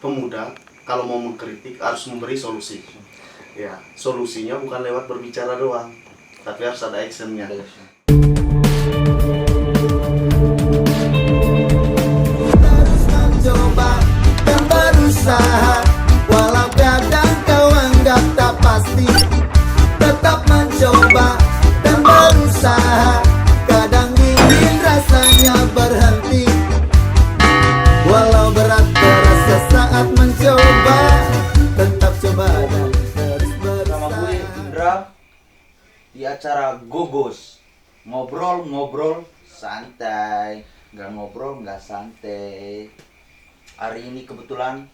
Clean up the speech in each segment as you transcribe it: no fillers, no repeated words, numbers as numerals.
pemuda kalau mau mengkritik harus memberi solusi. Ya, solusinya bukan lewat berbicara doang, tapi harus ada actionnya. Terus mencoba dan berusaha, walau kadang kau anggap tak pasti. Tetap mencoba dan berusaha, kadang ingin rasanya berhenti. Walau berat terasa saat mencoba, tetap coba dan terus Sama gue berusaha. Indra di acara Gogos, ngobrol santai, nggak ngobrol nggak santai. Hari ini kebetulan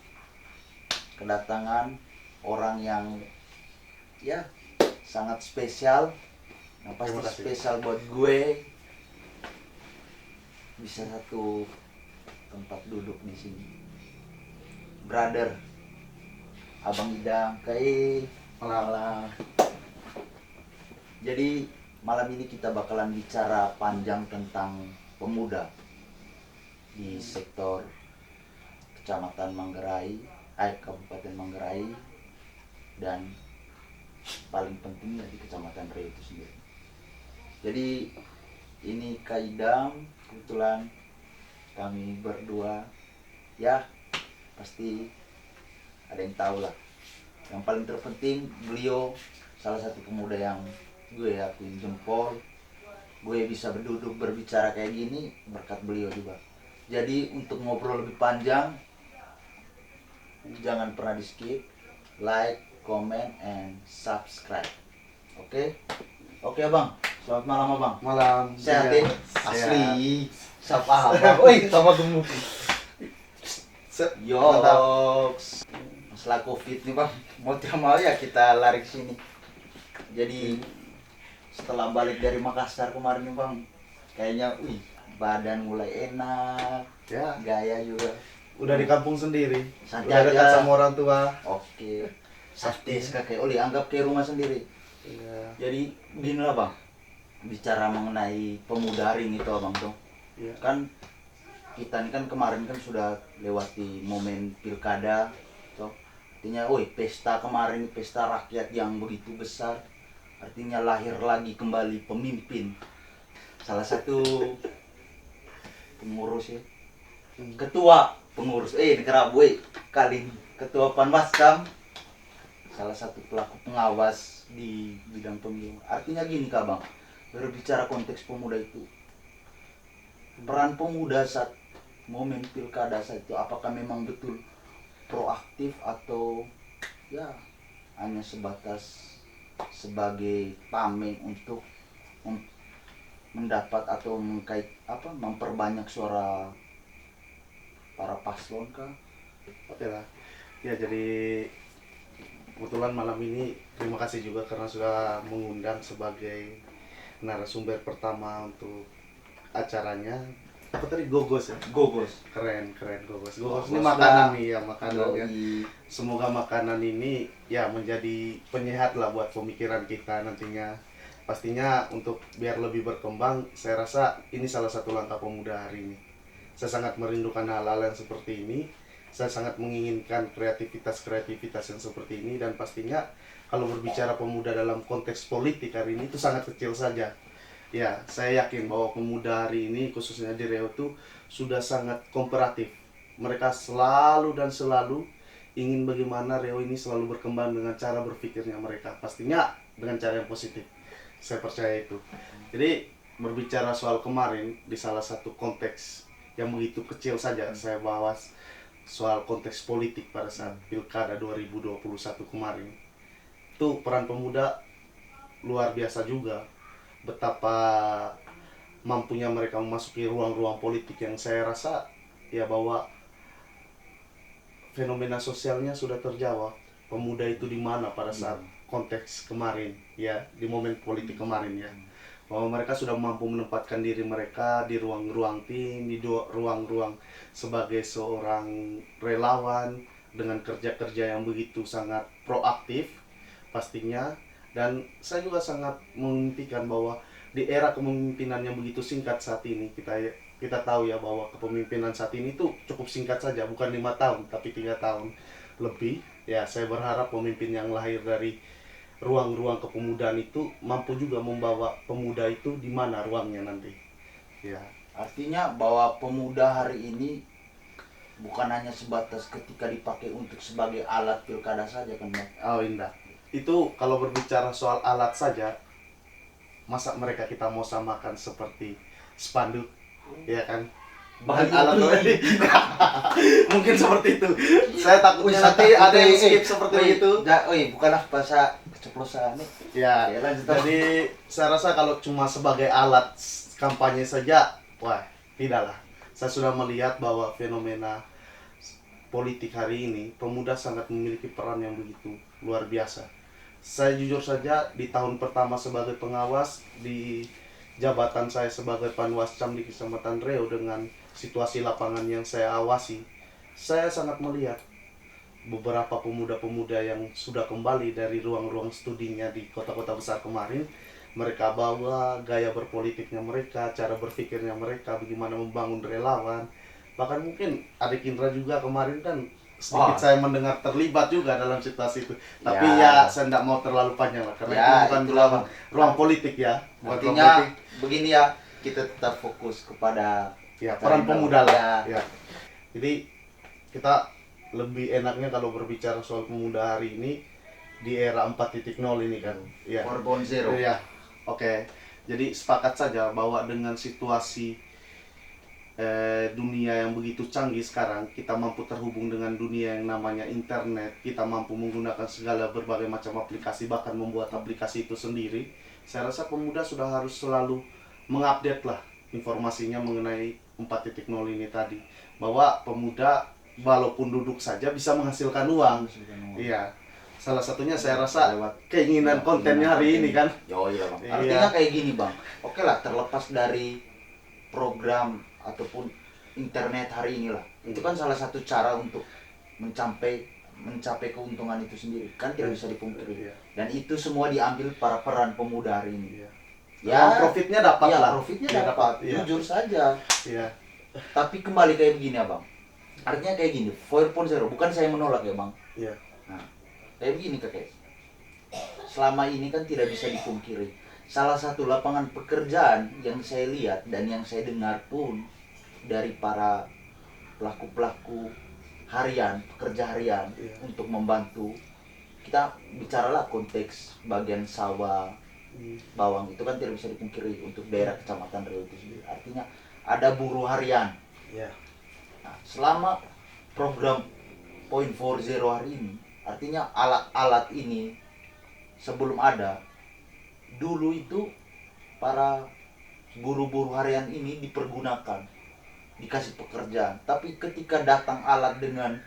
kedatangan orang yang ya sangat spesial, yang pasti Terima kasih. spesial buat gue. Bisa satu tempat duduk di sini, brother Abang Idam, malam. Jadi malam ini kita bakalan bicara panjang tentang pemuda di sektor Kecamatan Manggarai, Kabupaten Manggarai, dan paling pentingnya di Kecamatan Reo itu sendiri. Jadi ini Kak Idam, kebetulan kami berdua ya pasti ada yang tahu lah. Yang paling terpenting beliau salah satu pemuda yang gue akuin jempol. Gue bisa berduduk berbicara kayak gini berkat beliau juga. Jadi untuk ngobrol lebih panjang, jangan pernah di skip, like, comment, and subscribe. Oke? Oke abang, selamat malam abang. Malam. Sehat Iya. ya? Asli. Siapa abang? Woi, sama gemuk. Yoks. Masalah covid nih bang, mau tidak mau ya kita lari ke sini. Jadi setelah balik dari Makassar kemarin nih bang, kayaknya badan mulai enak, Ya, gaya juga. udah di kampung sendiri. Santai Udah dekat aja. sama orang tua. Oke, saktis kakek Oli, anggap kayak rumah sendiri. Iya. Jadi gini lah bang, bicara mengenai pemuda hari ini tuh abang tuh, Iya. kan kita ini kan kemarin kan sudah lewati momen pilkada tuh. Artinya pesta kemarin, pesta rakyat yang begitu besar, artinya lahir lagi kembali pemimpin, salah satu pengurus ya, ketua pengurus Nekaraboy kali ini, ketua Panwaskam, salah satu pelaku pengawas di bidang pemilu. Artinya gini Kak Bang, berbicara konteks pemuda itu, peran pemuda saat momen pilkada saat itu apakah memang betul proaktif atau ya hanya sebatas sebagai tameng untuk mendapat atau memperbanyak suara para paslon kah? Oke lah. Ya, jadi kebetulan malam ini terima kasih juga karena sudah mengundang sebagai narasumber pertama untuk acaranya. Apa tadi, Gogos ya? Gogos. Keren Gogos. Gogos Gogos ini makanan dah. nih ya, makanan ya. Semoga makanan ini ya menjadi penyehat lah buat pemikiran kita nantinya. Pastinya untuk biar lebih berkembang, saya rasa ini salah satu langkah pemuda hari ini. Saya sangat merindukan hal-hal yang seperti ini. Saya sangat menginginkan kreativitas yang seperti ini, dan pastinya kalau berbicara pemuda dalam konteks politik hari ini itu sangat kecil saja. Ya, saya yakin bahwa pemuda hari ini khususnya di Reo itu sudah sangat kooperatif. Mereka selalu ingin bagaimana Reo ini selalu berkembang dengan cara berpikirnya mereka. Pastinya dengan cara yang positif. Saya percaya itu. Jadi berbicara soal kemarin di salah satu konteks yang begitu kecil saja, saya bahas soal konteks politik pada saat Pilkada 2021 kemarin. Itu peran pemuda luar biasa juga. Betapa mampunya mereka memasuki ruang-ruang politik yang saya rasa ya bahwa fenomena sosialnya sudah terjawab. Pemuda itu di mana pada saat konteks kemarin ya, di momen politik kemarin ya, bahwa mereka sudah mampu menempatkan diri mereka di ruang-ruang tim, di ruang-ruang sebagai seorang relawan dengan kerja-kerja yang begitu sangat proaktif pastinya. Dan saya juga sangat memimpikan bahwa di era kepemimpinan yang begitu singkat saat ini, kita kita tahu ya bahwa kepemimpinan saat ini tuh cukup singkat saja, bukan 5 tahun tapi 3 tahun lebih. Ya saya berharap pemimpin yang lahir dari ruang-ruang kepemudaan itu mampu juga membawa pemuda itu di mana ruangnya nanti. Ya, Artinya bahwa pemuda hari ini bukan hanya sebatas ketika dipakai untuk sebagai alat pilkada saja kan Bang? oh indah. Itu kalau berbicara soal alat saja, masa mereka kita mau samakan seperti spanduk, ya kan? Bahan Begitu. alat tadi. Mungkin seperti itu. Saya takutnya nanti ada yang skip seperti itu. Bukanlah bahasa keceplosan nih. Ya, Ya, lanjut. jadi saya rasa kalau cuma sebagai alat kampanye saja, wah, tidaklah. Saya sudah melihat bahwa fenomena politik hari ini, pemuda sangat memiliki peran yang begitu luar biasa. Saya jujur saja, di tahun pertama sebagai pengawas, di jabatan saya sebagai Panwascam di Kecamatan Reo dengan situasi lapangan yang saya awasi, saya sangat melihat beberapa pemuda-pemuda yang sudah kembali dari ruang-ruang studinya di kota-kota besar kemarin. Mereka bawa gaya berpolitiknya mereka, cara berpikirnya mereka, bagaimana membangun relawan. Bahkan mungkin adik Indra juga kemarin kan sedikit saya mendengar terlibat juga dalam situasi itu. Tapi ya saya tidak mau terlalu panjang lah, karena Ya, itu bukan itulah, ruang politik ya. Bukan ruang Artinya politik. begini ya, kita tetap fokus kepada Ya, peran Karena- pemuda lah. Ya. Ya. Jadi kita lebih enaknya kalau berbicara soal pemuda hari ini di era 4.0 ini kan. Ya. 4.0. Iya. Oke. Jadi sepakat saja bahwa dengan situasi dunia yang begitu canggih sekarang, kita mampu terhubung dengan dunia yang namanya internet, kita mampu menggunakan segala berbagai macam aplikasi, bahkan membuat aplikasi itu sendiri. Saya rasa pemuda sudah harus selalu mengupdate lah informasinya mengenai 4.0 ini tadi, bahwa pemuda walaupun duduk saja bisa menghasilkan uang. Iya, salah satunya saya rasa Lewat keinginan kontennya hari ini kan. Yo iya Bang. Iya. Artinya kayak gini Bang. Oke lah, terlepas dari program ataupun internet hari ini lah. Itu kan salah satu cara untuk mencapai keuntungan itu sendiri. Kan tidak bisa dipungkiri. Iya. Dan itu semua diambil para peran pemuda hari ini. Iya. Ya, Profitnya dapat ya, lah. profitnya Iya, dapat. Iya. Jujur saja. Iya. Tapi kembali kayak begini Abang. Artinya kayak gini, 4.0 bukan saya menolak ya Bang. Iya. Nah, kayak begini kakek. Selama ini kan tidak bisa dipungkiri. Salah satu lapangan pekerjaan yang saya lihat dan yang saya dengar pun dari para pelaku-pelaku harian, pekerja harian Iya. untuk membantu. Kita bicaralah konteks bagian sawah, bawang itu kan tidak bisa dipungkiri untuk daerah Kecamatan Reo itu sendiri. Artinya ada buruh harian. Iya. Nah, selama program Point 40 hari ini, artinya alat-alat ini sebelum ada, dulu itu para buruh-buruh harian ini dipergunakan, dikasih pekerjaan. Tapi ketika datang alat dengan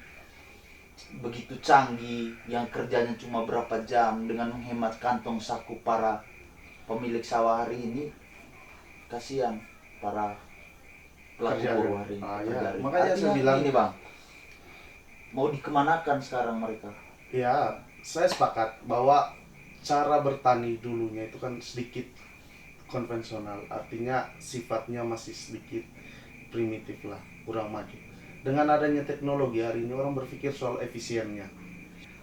begitu canggih, yang kerjanya cuma berapa jam, dengan menghemat kantong saku para pemilik sawah hari ini, kasihan para pelaku Pekerja buruh harian. hari ini. Ah, pekerja ya. hari ini. Makanya saya Artinya bilang- gini Bang, mau dikemanakan sekarang mereka? Ya, saya sepakat bahwa cara bertani dulunya itu kan sedikit konvensional, artinya sifatnya masih sedikit primitif lah, kurang maju. Dengan adanya teknologi hari ini orang berpikir soal efisiennya.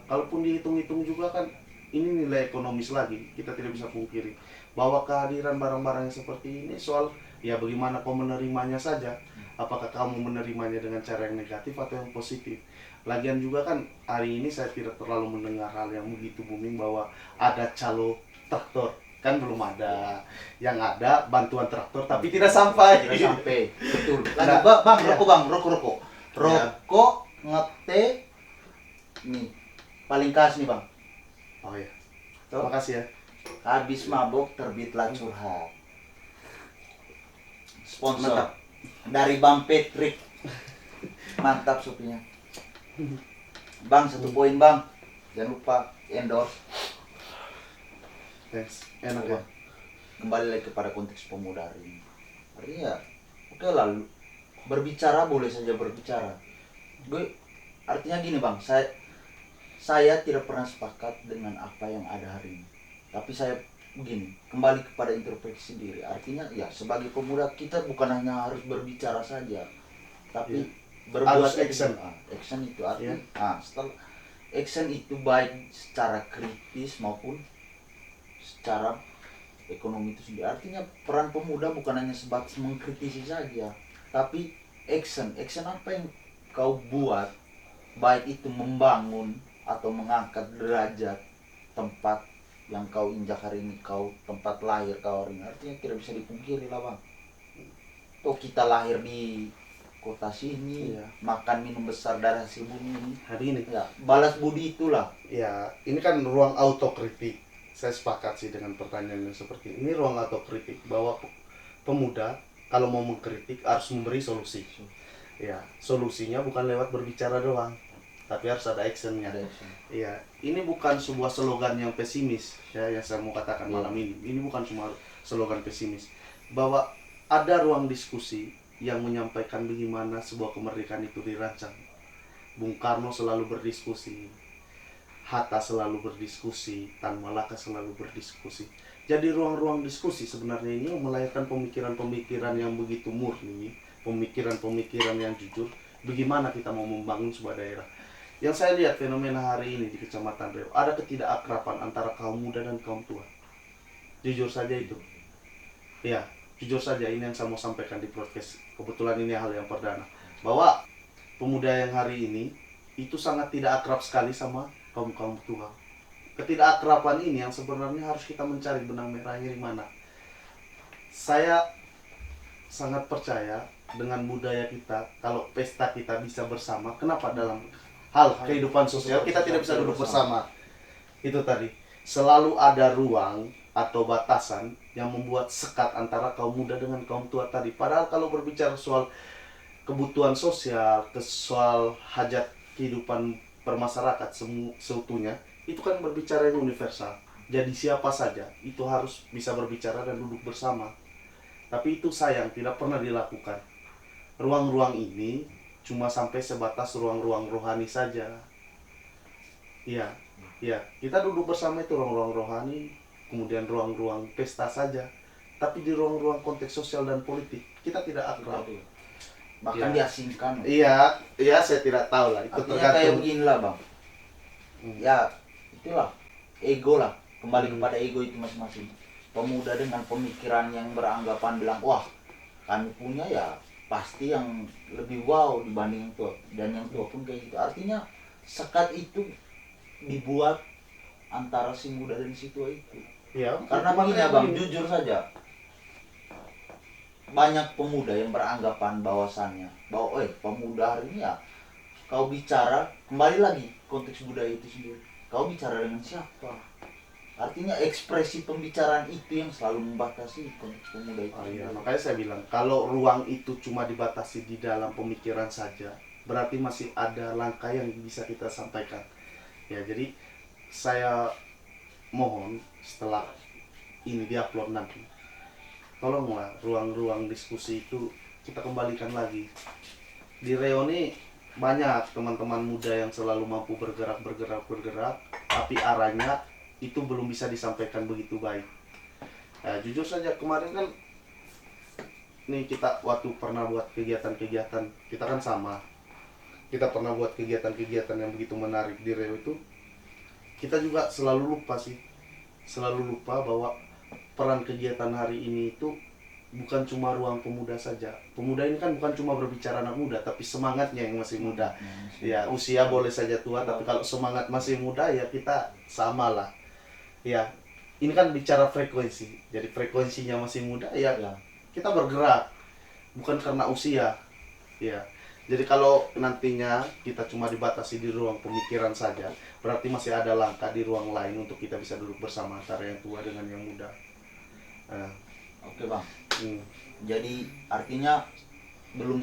Kalaupun dihitung-hitung juga kan ini nilai ekonomis lagi, kita tidak bisa pungkiri bahwa kehadiran barang-barang yang seperti ini soal ya bagaimana kau menerimanya saja. Apakah kamu menerimanya dengan cara yang negatif atau yang positif? Lagian juga kan hari ini saya tidak terlalu mendengar hal yang begitu booming bahwa ada calo traktor, kan belum ada. Yang ada bantuan traktor tapi tidak sampai. Tidak sampai. Betul. Nah, Lanjut Bang, ya. rokok Bang, rokok. Ya. Rokok ngete nih. Paling khas nih Bang. Oh ya. Tuh. Terima kasih ya. Habis mabok terbitlah curhat. Sponsor Mantap. dari Bang Patrick. Mantap supinya. Bang, 1 poin Bang. Jangan lupa endorse. Thanks. Enak ya. Kembali lagi kepada konteks pemuda hari ini. Artinya, oke lah, berbicara boleh saja berbicara. Artinya gini Bang, saya tidak pernah sepakat dengan apa yang ada hari ini. Tapi saya begini, kembali kepada introspeksi diri. Artinya ya sebagai pemuda kita bukan hanya harus berbicara saja, tapi berbuat Harus action. Action itu artinya Iya. setelah action itu baik secara kritis maupun secara ekonomi itu sendiri. Artinya peran pemuda bukan hanya sebatas mengkritisi saja, tapi action apa yang kau buat, baik itu membangun atau mengangkat derajat tempat yang kau injak hari ini, kau tempat lahir kau hari ini. Artinya tidak bisa dipungkiri lah bang. Tuh kita lahir di kota sini, Iya. makan minum besar dari hasil bumi ini. Hari ini Ya, balas budi itulah. ya ini kan ruang autokritik. Saya sepakat sih dengan pertanyaan yang seperti ini, ruang autokritik bahwa pemuda kalau mau mengkritik harus memberi solusi. Ya, solusinya bukan lewat berbicara doang, tapi harus ada actionnya. Ada action. Iya, ini bukan sebuah slogan yang pesimis ya yang saya mau katakan malam ini. Ini bukan cuma slogan pesimis, bahwa ada ruang diskusi yang menyampaikan bagaimana sebuah kemerdekaan itu dirancang. Bung Karno selalu berdiskusi, Hatta selalu berdiskusi, Tan Malaka selalu berdiskusi. Jadi ruang-ruang diskusi sebenarnya ini melahirkan pemikiran-pemikiran yang begitu murni, pemikiran-pemikiran yang jujur. Bagaimana kita mau membangun sebuah daerah? Yang saya lihat fenomena hari ini di Kecamatan Reo, ada ketidakakraban antara kaum muda dan kaum tua. Jujur saja itu. Ya, jujur saja ini yang saya mau sampaikan di podcast. Kebetulan ini hal yang perdana. Bahwa pemuda yang hari ini itu sangat tidak akrab sekali sama kaum-kaum tua. Ketidakakraban ini yang sebenarnya harus kita mencari benang merahnya di mana. Saya sangat percaya dengan budaya kita, kalau pesta kita bisa bersama, kenapa dalam hal kehidupan sosial kita tidak bisa duduk bersama? Itu tadi, selalu ada ruang atau batasan yang membuat sekat antara kaum muda dengan kaum tua tadi. Padahal kalau berbicara soal kebutuhan sosial, soal hajat kehidupan bermasyarakat seutuhnya, itu kan berbicara yang universal. Jadi siapa saja itu harus bisa berbicara dan duduk bersama. Tapi itu sayang tidak pernah dilakukan. Ruang-ruang ini cuma sampai sebatas ruang-ruang rohani saja. Iya, iya. Kita duduk bersama itu ruang-ruang rohani, kemudian ruang-ruang pesta saja. Tapi di ruang-ruang konteks sosial dan politik kita tidak akrab. Bahkan Ya. diasingkan. Iya, iya saya tidak tahu lah. Itu Artinya kayak tergantung. beginilah bang. Ya itulah ego lah. Kembali Hmm. kepada ego itu masing-masing. Pemuda dengan pemikiran yang beranggapan bilang, wah kami punya ya pasti yang lebih wow dibanding yang tua. Dan yang tua pun kayak gitu. Artinya sekat itu dibuat antara si muda dan si tua itu. Iya. Karena makanya begini bang, begini. jujur saja, banyak pemuda yang beranggapan bahwasannya bahwa pemuda hari ini ya kau bicara, kembali lagi konteks budaya itu sendiri, kau bicara dengan siapa? Artinya ekspresi pembicaraan itu yang selalu membatasi konteks pemuda itu Oh iya, sendiri. makanya saya bilang kalau ruang itu cuma dibatasi di dalam pemikiran saja, berarti masih ada langkah yang bisa kita sampaikan. Ya, jadi saya mohon setelah ini diupload nanti, tolonglah ruang-ruang diskusi itu kita kembalikan lagi. Di Reoni banyak teman-teman muda yang selalu mampu bergerak, tapi arahnya itu belum bisa disampaikan begitu baik. Nah, jujur saja kemarin kan nih kita waktu pernah buat kegiatan-kegiatan, kita kan sama. Kita pernah buat kegiatan-kegiatan yang begitu menarik di Riau itu. Kita juga selalu lupa bahwa peran kegiatan hari ini itu bukan cuma ruang pemuda saja. Pemuda ini kan bukan cuma berbicara anak muda, tapi semangatnya yang masih muda. Ya, usia boleh saja tua, tapi kalau semangat masih muda ya kita sama lah. Ya, ini kan bicara frekuensi. Jadi frekuensinya masih muda ya, Ya. kita bergerak bukan karena usia. Ya. Jadi kalau nantinya kita cuma dibatasi di ruang pemikiran saja, berarti masih ada langkah di ruang lain untuk kita bisa duduk bersama antara yang tua dengan yang muda. Nah, Oke bang, hmm. jadi artinya belum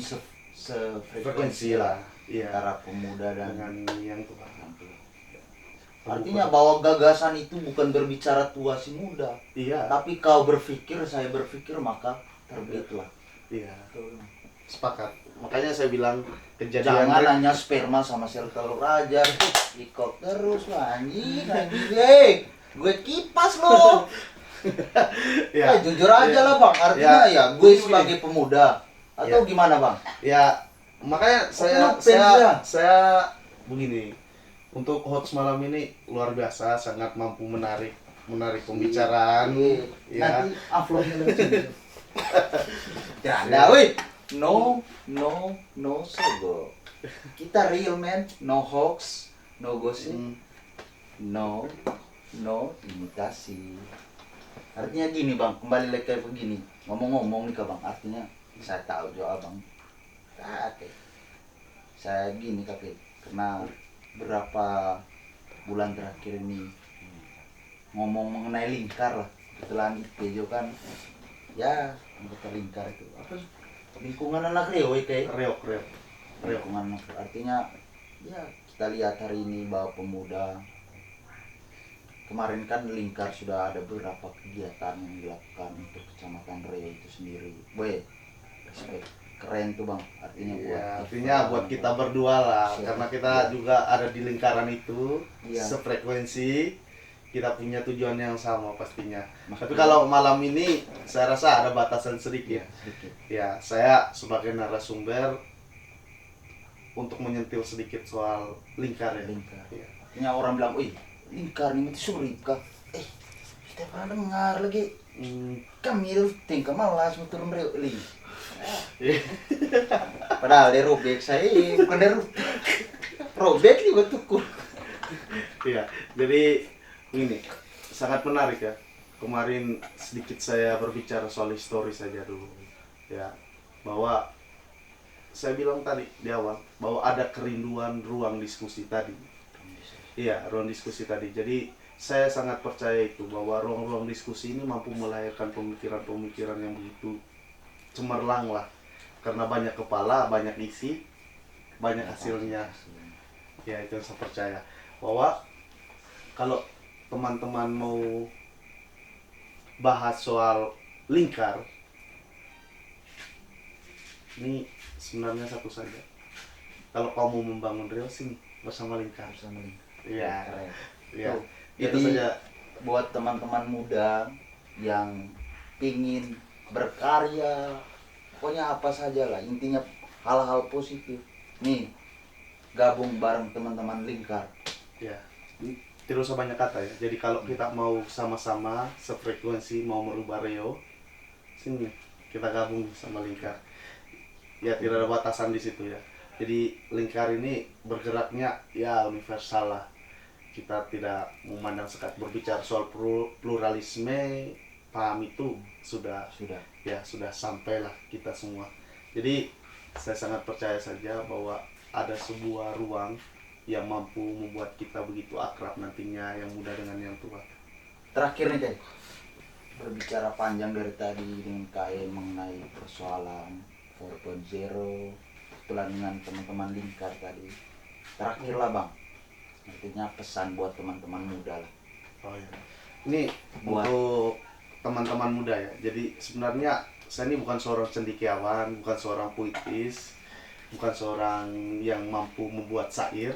Frekuensi lah. Iya. antara pemuda dan Dengan yang tua. yang tua. Artinya bahwa gagasan itu bukan berbicara tua si muda, Iya. tapi kau berpikir, saya berpikir, maka terbitlah. Iya. Sepakat. Makanya saya bilang Jangan kejadian hanya sperma sama sel telur aja, ikut terus lah, anjing, gue kipas lo. Ya, jujur aja lah bang, artinya ya gue sebagai pemuda atau gimana bang? ya makanya Lu fans ya? saya begini, untuk host malam ini luar biasa, sangat mampu menarik pembicaraan. Ya, Nanti uploadnya lucu. Ya ada, wih. No sogo. Kita real man, no hoax, no gossip, no imitasi. Artinya gini bang, kembali lagi kayak begini. Ngomong-ngomong nih bang, artinya saya tahu juga bang. Oke. Saya gini kakek, karena berapa bulan terakhir ini ngomong mengenai lingkar lah. Kebetulan itu kan, ya anggota lingkar itu apa? Lingkungan anak Rio kayak. reok. Lingkungan anak Rio. Artinya, ya kita lihat hari ini bahwa pemuda. Kemarin kan lingkar sudah ada beberapa kegiatan yang dilakukan untuk kecamatan Rio itu sendiri. Boy, respect. Keren tuh bang, artinya buat kita berdua lah, karena kita juga ada di lingkaran itu, sefrekuensi, kita punya tujuan yang sama pastinya. Tapi kalau malam ini saya rasa ada batasan sedikit. Ya, saya sebagai narasumber untuk menyentil sedikit soal lingkar ya. Ya. Artinya orang bilang, wih lingkar ini mati sulit kah? Kita pernah dengar lagi. Kamil tingkah malas betul Rio. Padahal dia robek saya, bukan dia robek juga tuh. Iya, jadi ini sangat menarik ya. Kemarin sedikit saya berbicara soal histori saja dulu. Ya, bahwa saya bilang tadi di awal bahwa ada kerinduan ruang diskusi tadi. Iya, ruang diskusi tadi. Jadi saya sangat percaya itu bahwa ruang-ruang diskusi ini mampu melahirkan pemikiran-pemikiran yang begitu cemerlang lah, karena banyak kepala, banyak isi, banyak hasilnya. Ya, itu yang saya percaya bahwa kalau teman-teman mau bahas soal lingkar, ini sebenarnya satu saja. Kalau kamu membangun Rio sini bersama lingkar. Iya, ya. Itu Jadi saja. buat teman-teman muda yang ingin berkarya, pokoknya apa saja lah, intinya hal-hal positif. Nih, gabung bareng teman-teman lingkar. Ya, tidak usah banyak kata ya. Jadi kalau kita mau sama-sama sefrekuensi, mau merubah Rio, sini kita gabung sama lingkar. Ya, tidak ada batasan di situ ya. Jadi lingkar ini bergeraknya ya universal lah. Kita tidak memandang sekat, berbicara soal pluralisme, paham itu sudah sampailah kita semua. Jadi saya sangat percaya saja bahwa ada sebuah ruang yang mampu membuat kita begitu akrab nantinya, yang muda dengan yang tua. Terakhir nih Kay, berbicara panjang dari tadi dengan Kay mengenai persoalan 4.0, kebetulan dengan teman-teman lingkar tadi. Terakhir lah bang, artinya pesan buat teman-teman muda lah. Oh ya. Ini untuk teman-teman muda ya. Jadi sebenarnya saya ini bukan seorang cendekiawan, bukan seorang puitis, bukan seorang yang mampu membuat syair,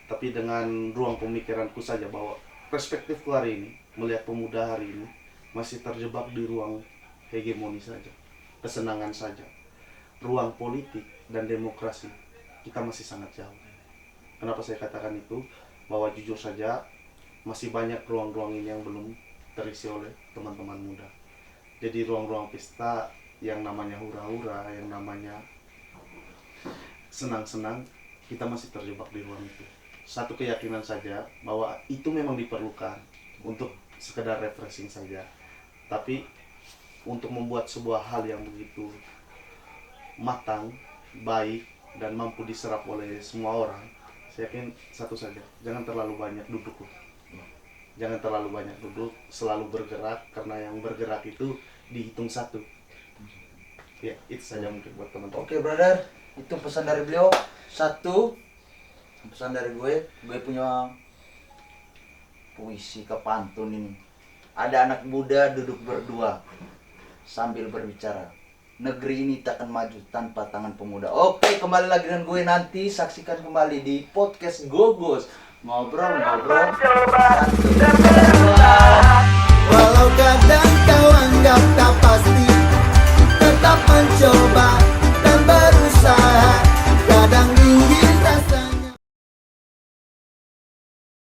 tapi dengan ruang pemikiranku saja bahwa perspektifku hari ini melihat pemuda hari ini masih terjebak di ruang hegemoni saja, kesenangan saja. Ruang politik dan demokrasi kita masih sangat jauh. Kenapa saya katakan itu? Bahwa jujur saja masih banyak ruang-ruang ini yang belum terisi oleh teman-teman muda. Jadi ruang-ruang pesta yang namanya hura-hura, yang namanya senang-senang, kita masih terjebak di ruang itu. Satu keyakinan saja bahwa itu memang diperlukan untuk sekedar refreshing saja. Tapi untuk membuat sebuah hal yang begitu matang, baik, dan mampu diserap oleh semua orang, saya yakin satu saja, jangan terlalu banyak duduk. Jangan terlalu banyak duduk, selalu bergerak, karena yang bergerak itu dihitung satu. Ya, itu saja mungkin buat teman-teman. Oke brother, itu pesan dari beliau. Satu, pesan dari gue punya puisi ke pantun ini. Ada anak muda duduk berdua sambil berbicara. Negeri ini takkan maju tanpa tangan pemuda. Oke, kembali lagi dengan gue nanti. Saksikan kembali di podcast Gogos. Ngobrol-ngobrol. Walau Walau kadang kau anggap tak pasti, tetap mencoba